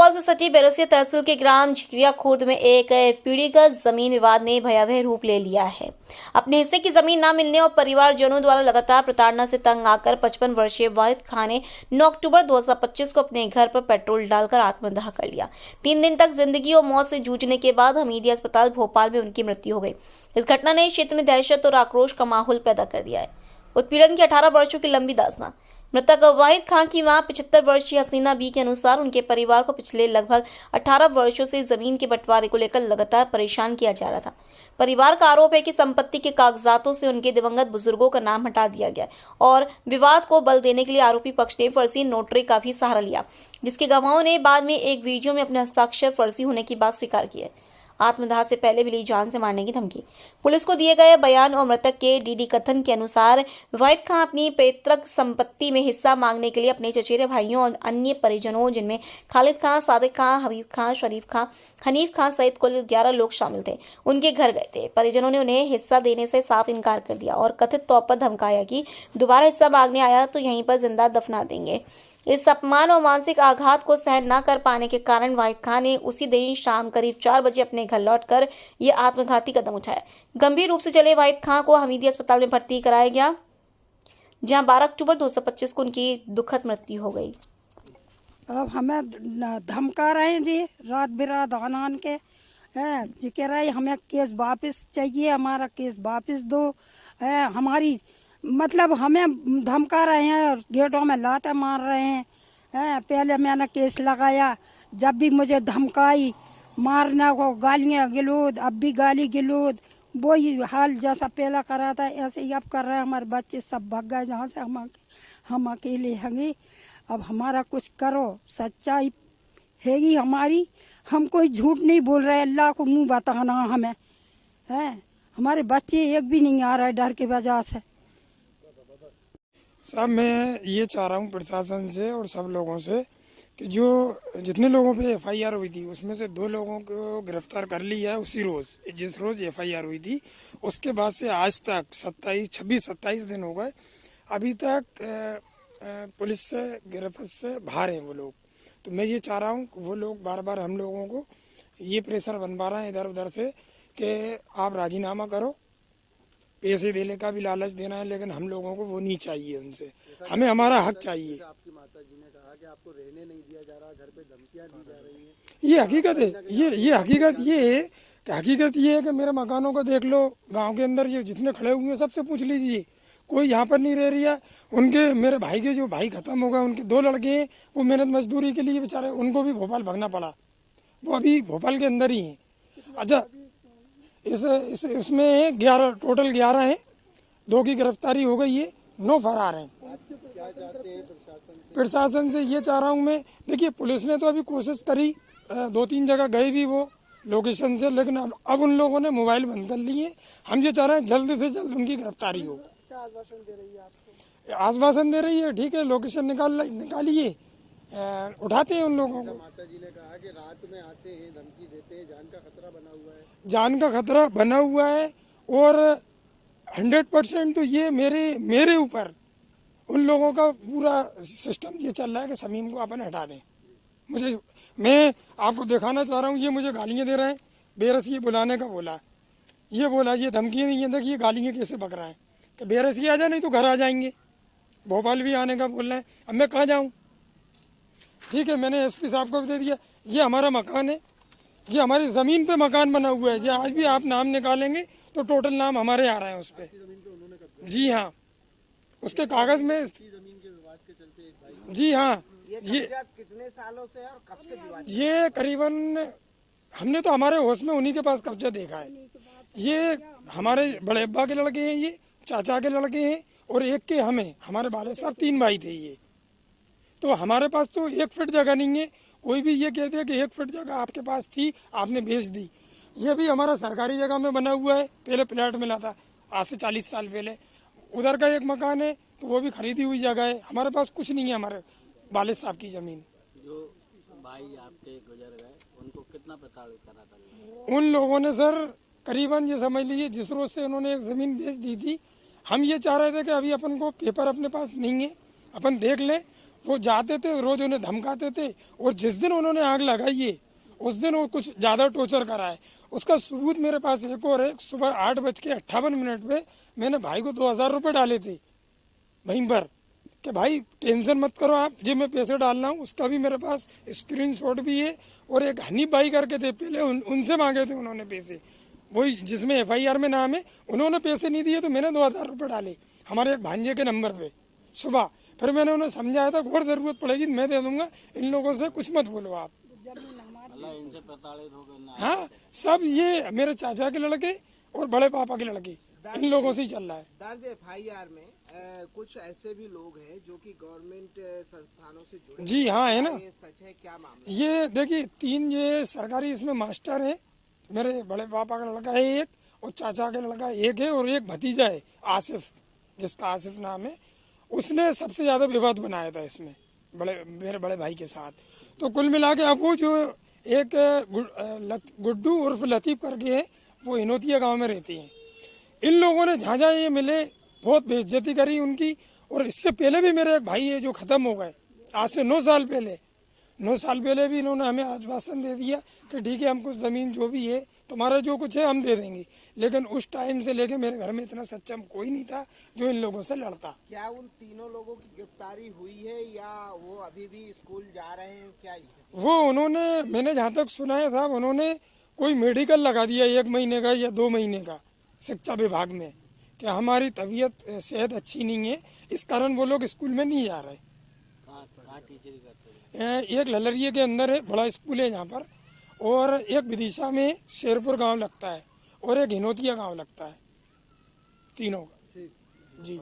भोपाल से सटी बैरसिया तहसील के ग्राम झिकरिया खुर्द में एक पीढ़ीगत जमीन विवाद ने भयावह रूप ले लिया है। अपने हिस्से की जमीन न मिलने और परिवारजनों द्वारा लगातार प्रताड़ना से तंग आकर 55 वर्षीय वाहिद खान ने 9 अक्टूबर 2025 को अपने घर पर पेट्रोल डालकर आत्मदाह कर लिया। 3 दिन तक जिंदगी और मौत से जूझने के बाद हमीदिया अस्पताल भोपाल में उनकी मृत्यु हो गई। इस घटना ने क्षेत्र में दहशत और आक्रोश का माहौल पैदा कर दिया है। उत्पीड़न की 18 वर्षों की लंबी दास्तां। मृतक वाहिद खान की मां 75 वर्षीय हसीना बी के अनुसार उनके परिवार को पिछले लगभग 18 वर्षों से जमीन के बंटवारे को लेकर लगातार परेशान किया जा रहा था। परिवार का आरोप है कि संपत्ति के कागजातों से उनके दिवंगत बुजुर्गों का नाम हटा दिया गया और विवाद को बल देने के लिए आरोपी पक्ष ने फर्जी नोटरी का भी सहारा लिया, जिसके गवाहों ने बाद में एक वीडियो में अपने हस्ताक्षर फर्जी होने की बात स्वीकार की है। आत्मदाह से पहले मिली जान से मारने की धमकी। पुलिस को दिए गए बयान और मृतक के डीडी कथन के अनुसार वाहिद खान अपनी पैतृक संपत्ति में हिस्सा मांगने के लिए अपने चचेरे भाइयों और अन्य परिजनों, जिनमें खालिद खान, सादिक खान, हबीब खान, शरीफ खान, हनीफ खान सहित कुल 11 लोग शामिल थे, उनके घर गए थे। परिजनों ने उन्हें हिस्सा देने से साफ इनकार कर दिया और कथित तौर पर धमकाया कि दोबारा हिस्सा मांगने आया तो यहीं पर जिंदा दफना देंगे। इस अपमान और मानसिक आघात को सहन न कर पाने के कारण वाहिद खान ने उसी दिन शाम करीब 4 बजे अपने घर लौटकर ये आत्मघाती कदम उठाया। गंभीर रूप से चले वाहिद खान को हमीदिया अस्पताल में भर्ती कराया गया, जहां 12 अक्टूबर 2025 को उनकी दुखद मृत्यु हो गई। अब हमें धमका रहे हैं जी, रात बिरात आनान के जी कह रहे हमें केस वापस चाहिए, हमारा केस वापस दो। हमारी मतलब हमें धमका रहे हैं और गेटों में लाते मार रहे हैं। पहले मैंने केस लगाया, जब भी मुझे धमकाई मारना को गालियाँ गिलोद, अब भी गाली गिलोद, वही हाल जैसा पहला करा था ऐसे ही अब कर रहे हैं। हमारे बच्चे सब भाग गए जहाँ से, हम अकेले हैं। अब हमारा कुछ करो, सच्चाई हैगी हमारी, हम कोई झूठ नहीं बोल रहे, अल्लाह को मुँह बताना हमें है। हमारे बच्चे एक भी नहीं आ रहा है डर की वजह से। साहब मैं ये चाह रहा हूँ प्रशासन से और सब लोगों से कि जो जितने लोगों पे एफआईआर हुई थी उसमें से 2 लोगों को गिरफ्तार कर लिया है उसी रोज़, जिस रोज़ एफआईआर हुई थी। उसके बाद से आज तक 26-27 दिन हो गए, अभी तक पुलिस से गिरफ्त से बाहर हैं वो लोग। तो मैं ये चाह रहा हूँ वो लोग बार बार हम लोगों को ये प्रेशर बनवा रहे हैं इधर उधर से कि आप राजीनामा करो, पैसे देने का भी लालच देना है, लेकिन हम लोगों को वो नहीं चाहिए उनसे, हमें हमारा हक चाहिए। आपकी माताजी ने कहा कि आपको रहने नहीं दिया जा रहा, घर पे धमकियां दी जा रही हैं। ये हकीकत है, ये हकीकत ये है कि मेरे मकानों को देख लो, गांव के अंदर ये जितने खड़े हुए हैं सबसे पूछ लीजिए, कोई यहाँ पर नहीं रह रही है। उनके मेरे भाई के जो भाई खत्म हो गए, उनके 2 लड़के हैं, वो मेहनत मजदूरी के लिए बेचारे, उनको भी भोपाल भागना पड़ा, वो अभी भोपाल के अंदर ही हैं। अच्छा, इसमें 11 टोटल 11 हैं, 2 की गिरफ्तारी हो गई है, 9 फरार हैं। क्या चाहते हैं प्रशासन से ये चाह रहा हूँ मैं, देखिए पुलिस ने तो अभी कोशिश करी, 2-3 जगह गए भी वो लोकेशन से, लेकिन अब उन लोगों ने मोबाइल बंद कर लिए। हम ये चाह रहे हैं जल्द से जल्द उनकी गिरफ्तारी हो। क्या आश्वासन दे रही है आपको? आश्वासन दे रही है, ठीक है लोकेशन निकालिए, उठाते हैं उन लोगों को। माताजी ने कहा कि रात में आते हैं, धमकी देते हैं, जान का खतरा बना हुआ है। जान का खतरा बना हुआ है और 100% तो ये मेरे ऊपर उन लोगों का पूरा सिस्टम ये चल रहा है कि शमीम को अपन हटा दें। मैं आपको दिखाना चाह रहा हूँ, ये मुझे गालियाँ दे रहे हैं, बेरसी बुलाने का बोला, ये धमकी नहीं है, देखिए गालियाँ कैसे बक रहा है कि बेरसी आ जाए, नहीं तो घर आ जाएंगे। भोपाल भी आने का बोल रहे हैं, अब मैं कहाँ जाऊँ? ठीक है, मैंने एसपी साहब को भी दे दिया, ये हमारा मकान है, ये हमारी ज़मीन पे मकान बना हुआ है, ये आज भी आप नाम निकालेंगे तो टोटल नाम हमारे आ रहे हैं उस पर। जी हाँ, उसके कागज़ में जमीन के विवाद के चलते एक भाई। जी हाँ, ये कितने सालों से और कब से विवाद? ये करीबन हमने तो हमारे होश में उन्हीं के पास कब्जा देखा है। ये हमारे बड़े अब्बा के लड़के हैं, ये चाचा के लड़के हैं और एक के हमें, हमारे वालिद साहब 3 भाई थे ये। तो हमारे पास तो 1 फीट जगह नहीं है, कोई भी ये कहते हैं कि 1 फीट जगह आपके पास थी, आपने बेच दी। ये भी हमारा सरकारी जगह में बना हुआ है, पहले प्लाट मिला था आज से 40 साल पहले। उधर का एक मकान है तो वो भी खरीदी हुई जगह है, हमारे पास कुछ नहीं है हमारे वालिद साहब की ज़मीन। जो भाई आपके गुजर गए उनको कितना प्रताड़ित करा था? उन लोगों ने सर करीबन ये समझ लीजिए जिस रोज़ से उन्होंने एक ज़मीन बेच दी थी, हम ये चाह रहे थे कि अभी अपन को पेपर अपने पास नहीं है, अपन देख लें वो जाते थे, रोज उन्हें धमकाते थे, और जिस दिन उन्होंने आग लगाई है उस दिन वो कुछ ज़्यादा टॉर्चर करा है। उसका सबूत मेरे पास एक और है। सुबह 8:58 पे मैंने भाई को 2000 रुपये डाले थे वहीं पर, कि भाई टेंशन मत करो आप, जब मैं पैसे डालना हूँ। उसका भी मेरे पास स्क्रीनशॉट भी है। और एक हनीफ भाई करके थे पहले, उनसे मांगे थे उन्होंने पैसे, वही जिसमें FIR में नाम है। उन्होंने पैसे नहीं दिए तो मैंने 2000 रुपये डाले हमारे एक भांजे के नंबर पे सुबह। फिर मैंने उन्हें समझाया था, और ज़रूरत पड़ेगी मैं दे दूंगा, इन लोगों से कुछ मत बोलो आप। अल्लाह इनसे प्रताड़ित हो गए ना। हाँ, सब ये मेरे चाचा के लड़के और बड़े पापा के लड़के, इन लोगों से ही चल रहा है। दर्ज FIR में कुछ ऐसे भी लोग हैं जो कि गवर्नमेंट संस्थानों से जुड़े जी हाँ, है ना। ये सच है, क्या मामला? ये देखिए 3 ये सरकारी इसमें मास्टर हैं। मेरे बड़े पापा का लड़का है एक, और चाचा का लड़का एक है, और एक भतीजा है आसिफ, जिसका आसिफ नाम है। उसने सबसे ज़्यादा विवाद बनाया था इसमें मेरे बड़े भाई के साथ। तो कुल मिला के अब वो जो एक गुड्डू उर्फ लतीफ़ करके है, वो हिनोतिया गांव में रहती हैं। इन लोगों ने जहाँ जहाँ ये मिले बहुत बेइज्जती करी उनकी। और इससे पहले भी मेरे एक भाई है जो ख़त्म हो गए आज से 9 साल पहले। 9 साल पहले भी इन्होंने हमें आश्वासन दे दिया कि ठीक है, हम कुछ ज़मीन जो भी है तुम्हारा जो कुछ है हम दे देंगे। लेकिन उस टाइम से लेके मेरे घर में इतना सक्षम कोई नहीं था जो इन लोगों से लड़ता। क्या उन तीनों लोगों की गिरफ्तारी हुई है या वो अभी भी स्कूल जा रहे हैं, क्या स्थिति? वो उन्होंने, मैंने जहाँ तक सुनाया था, उन्होंने कोई मेडिकल लगा दिया 1 महीने का या 2 महीने का शिक्षा विभाग में, कि हमारी तबीयत सेहत अच्छी नहीं है, इस कारण वो लोग स्कूल में नहीं जा रहे। कहाँ टीचरी करते हैं? एक ललरिया के अंदर है, बड़ा स्कूल है यहाँ पर, और एक विदिशा में शेरपुर गांव लगता है, और एक हिनोतिया गांव लगता है, तीनों का। जी।